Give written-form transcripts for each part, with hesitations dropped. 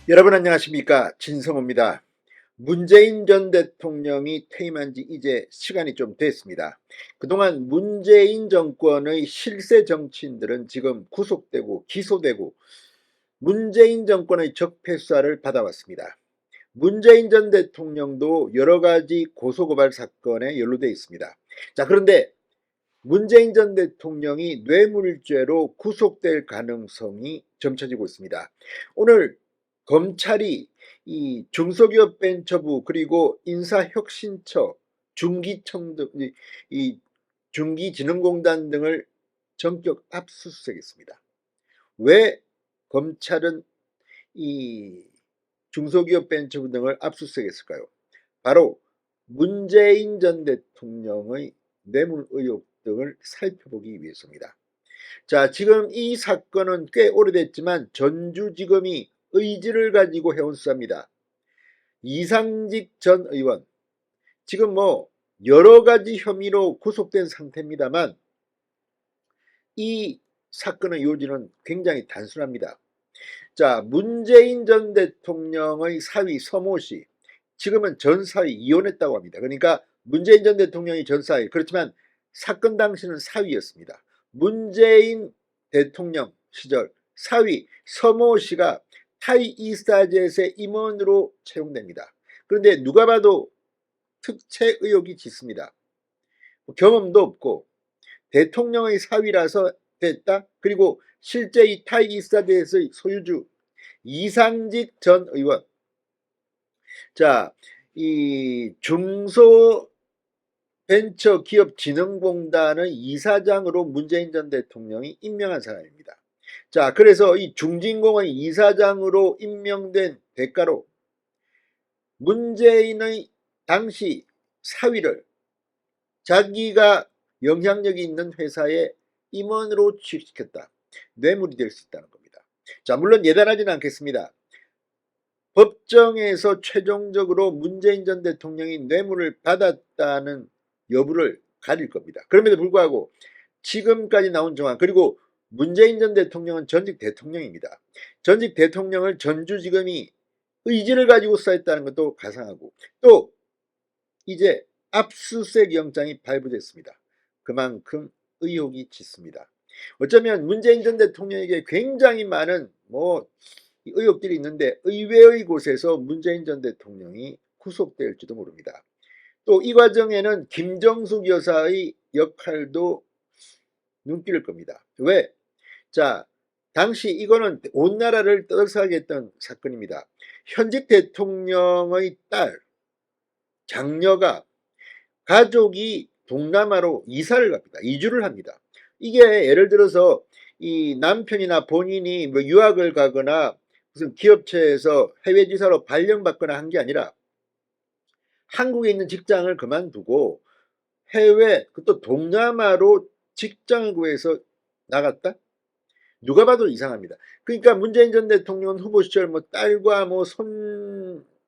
여러분 안녕하십니까, 진성호입니다. 문재인 전 대통령이 퇴임한 지 이제 시간이 좀 됐습니다. 그동안 문재인 정권의 실세 정치인들은 지금 구속되고 기소되고 문재인 정권의 적폐수사를 받아왔습니다. 문재인 전 대통령도 여러 가지 고소고발 사건에 연루되어 있습니다. 자, 그런데 문재인 전 대통령이 뇌물죄로 구속될 가능성이 점쳐지고 있습니다. 오늘 검찰이 이 중소기업벤처부 그리고 인사혁신처, 중기청 등 이 중기진흥공단 등을 전격 압수수색했습니다. 왜 검찰은 이 중소기업벤처부 등을 압수수색했을까요? 바로 문재인 전 대통령의 뇌물 의혹 등을 살펴보기 위해서입니다. 자, 지금 이 사건은 꽤 오래됐지만 전주지검이 의지를 가지고 해온 수사입니다. 이상직 전 의원, 지금 뭐 여러 가지 혐의로 구속된 상태입니다만 이 사건의 요지는 굉장히 단순합니다. 자, 문재인 전 대통령의 사위 서모씨, 지금은 전 사위 이혼했다고 합니다. 그러니까 문재인 전 대통령이 전 사위, 그렇지만 사건 당시는 사위였습니다. 문재인 대통령 시절 사위 서모씨가 타이이스타젯의 임원으로 채용됩니다. 그런데 누가 봐도 특채 의혹이 짙습니다. 경험도 없고 대통령의 사위라서 됐다. 그리고 실제 이 타이이스타젯의 소유주 이상직 전 의원, 자, 이 중소벤처기업진흥공단의 이사장으로 문재인 전 대통령이 임명한 사람입니다. 자, 그래서 이 중진공의 이사장으로 임명된 대가로 문재인의 당시 사위를 자기가 영향력이 있는 회사에 임원으로 취직시켰다. 뇌물이 될 수 있다는 겁니다. 자, 물론 예단하지는 않겠습니다. 법정에서 최종적으로 문재인 전 대통령이 뇌물을 받았다는 여부를 가릴 겁니다. 그럼에도 불구하고 지금까지 나온 정황, 그리고 문재인 전 대통령은 전직 대통령입니다. 전직 대통령을 전주지검이 의지를 가지고 수사했다는 것도 가상하고, 또 이제 압수수색 영장이 발부됐습니다. 그만큼 의혹이 짙습니다. 어쩌면 문재인 전 대통령에게 굉장히 많은 의혹들이 있는데 의외의 곳에서 문재인 전 대통령이 구속될지도 모릅니다. 또 이 과정에는 김정숙 여사의 역할도 눈길을 겁니다. 왜? 자, 당시 이거는 온 나라를 떠들썩하게 했던 사건입니다. 현직 대통령의 딸, 장녀가 가족이 동남아로 이사를 갑니다. 이주를 합니다. 이게 예를 들어서 이 남편이나 본인이 뭐 유학을 가거나 무슨 기업체에서 해외 지사로 발령받거나 한 게 아니라 한국에 있는 직장을 그만두고 해외, 또 동남아로 직장을 구해서 나갔다? 누가 봐도 이상합니다. 그러니까 문재인 전 대통령 후보 시절 뭐 딸과 뭐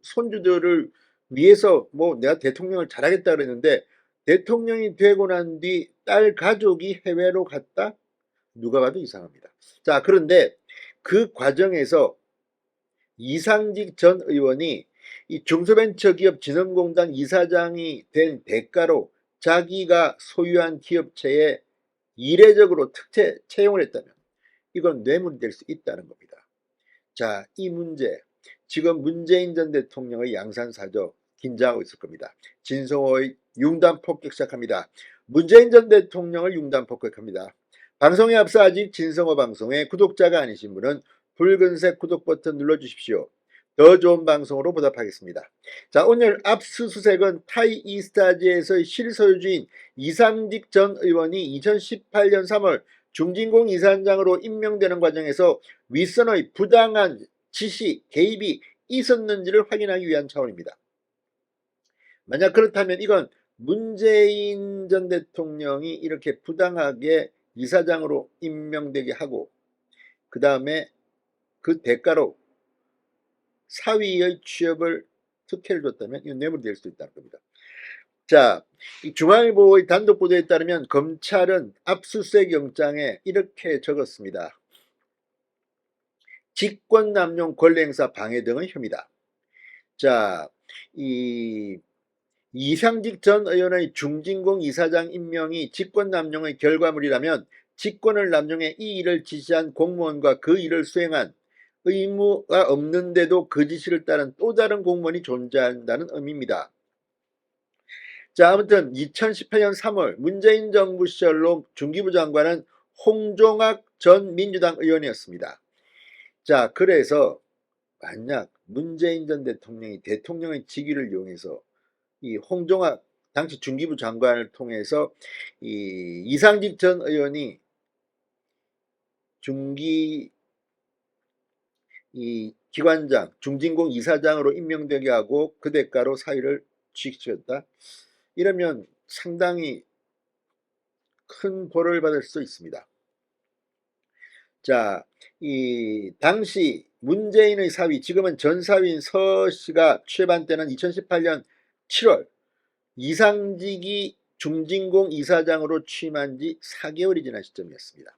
손주들을 위해서 뭐 내가 대통령을 잘하겠다 그랬는데 대통령이 되고 난 뒤 딸 가족이 해외로 갔다? 누가 봐도 이상합니다. 자, 그런데 그 과정에서 이상직 전 의원이 이 중소벤처기업진흥공단 이사장이 된 대가로 자기가 소유한 기업체에 이례적으로 특채 채용을 했다면 이건 뇌물이 될 수 있다는 겁니다. 자, 이 문제 지금 문재인 전 대통령의 양산사죠. 긴장하고 있을 겁니다. 진성호의 융단 폭격 시작합니다. 문재인 전 대통령을 융단 폭격합니다. 방송에 앞서 아직 진성호 방송의 구독자가 아니신 분은 붉은색 구독 버튼 눌러주십시오. 더 좋은 방송으로 보답하겠습니다. 자, 오늘 압수수색은 타이이스타즈에서의 실소유주인 이상직 전 의원이 2018년 3월 중진공 이사장으로 임명되는 과정에서 윗선의 부당한 지시, 개입이 있었는지를 확인하기 위한 차원입니다. 만약 그렇다면 이건 문재인 전 대통령이 이렇게 부당하게 이사장으로 임명되게 하고 그 다음에 그 대가로 사위의 취업을 특혜를 줬다면 이건 뇌물이 될 수도 있다는 겁니다. 자, 중앙일보의 단독 보도에 따르면 검찰은 압수수색 영장에 이렇게 적었습니다. 직권남용 권리행사 방해 등의 혐의다. 자, 이상직 전 의원의 중진공 이사장 임명이 직권남용의 결과물이라면 직권을 남용해 이 일을 지시한 공무원과 그 일을 수행한 의무가 없는데도 그 지시를 따른 또 다른 공무원이 존재한다는 의미입니다. 자, 아무튼 2018년 3월 문재인 정부 시절로 중기부 장관은 홍종학 전 민주당 의원이었습니다. 자, 그래서 만약 문재인 전 대통령이 대통령의 직위를 이용해서 이 홍종학 당시 중기부 장관을 통해서 이상직 전 의원이 기관장, 중진공 이사장으로 임명되게 하고 그 대가로 사위를 취직시켰다. 이러면 상당히 큰 벌을 받을 수 있습니다. 자, 당시 문재인의 사위, 지금은 전 사위인 서 씨가 취임한 때는 2018년 7월 이상직이 중진공 이사장으로 취임한 지 4개월이 지난 시점이었습니다.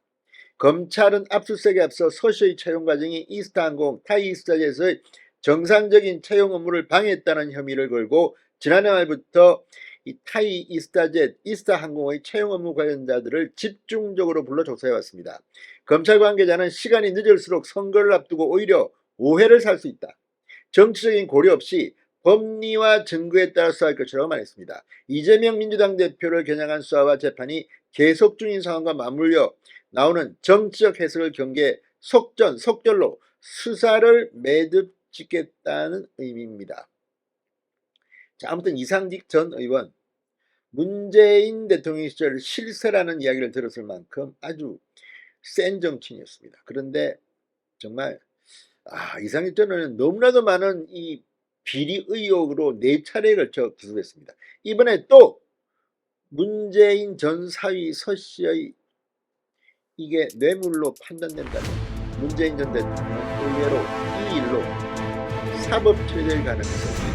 검찰은 압수수색에 앞서 서 씨의 채용 과정이 이스타항공, 타이이스타젯의 정상적인 채용 업무를 방해했다는 혐의를 걸고 지난해 말부터 이 타이이스타젯, 이스타항공의 채용 업무 관련자들을 집중적으로 불러 조사해왔습니다. 검찰 관계자는 시간이 늦을수록 선거를 앞두고 오히려 오해를 살 수 있다. 정치적인 고려 없이 법리와 증거에 따라 수사할 것이라고 말했습니다. 이재명 민주당 대표를 겨냥한 수사와 재판이 계속 중인 상황과 맞물려 나오는 정치적 해석을 경계해 속절로 수사를 매듭 짓겠다는 의미입니다. 자, 아무튼 이상직 전 의원, 문재인 대통령 시절 실세라는 이야기를 들었을 만큼 아주 센 정치인이었습니다. 그런데 정말 이상직 전 의원은 너무나도 많은 이 비리 의혹으로 4차례에 걸쳐 기소됐습니다. 이번에 또 문재인 전 사위 서 씨의 이게 뇌물로 판단된다면 문재인 전 대통령 의외로 이 일로 사법 처리될 가능성이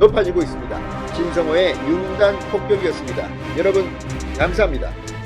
높아지고 있습니다. 진성호의 융단 폭격이었습니다. 여러분 감사합니다.